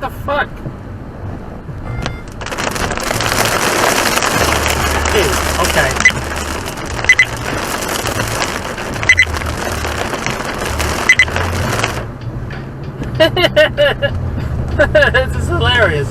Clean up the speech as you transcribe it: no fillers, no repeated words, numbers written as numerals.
What the fuck? Hey, okay. This is hilarious.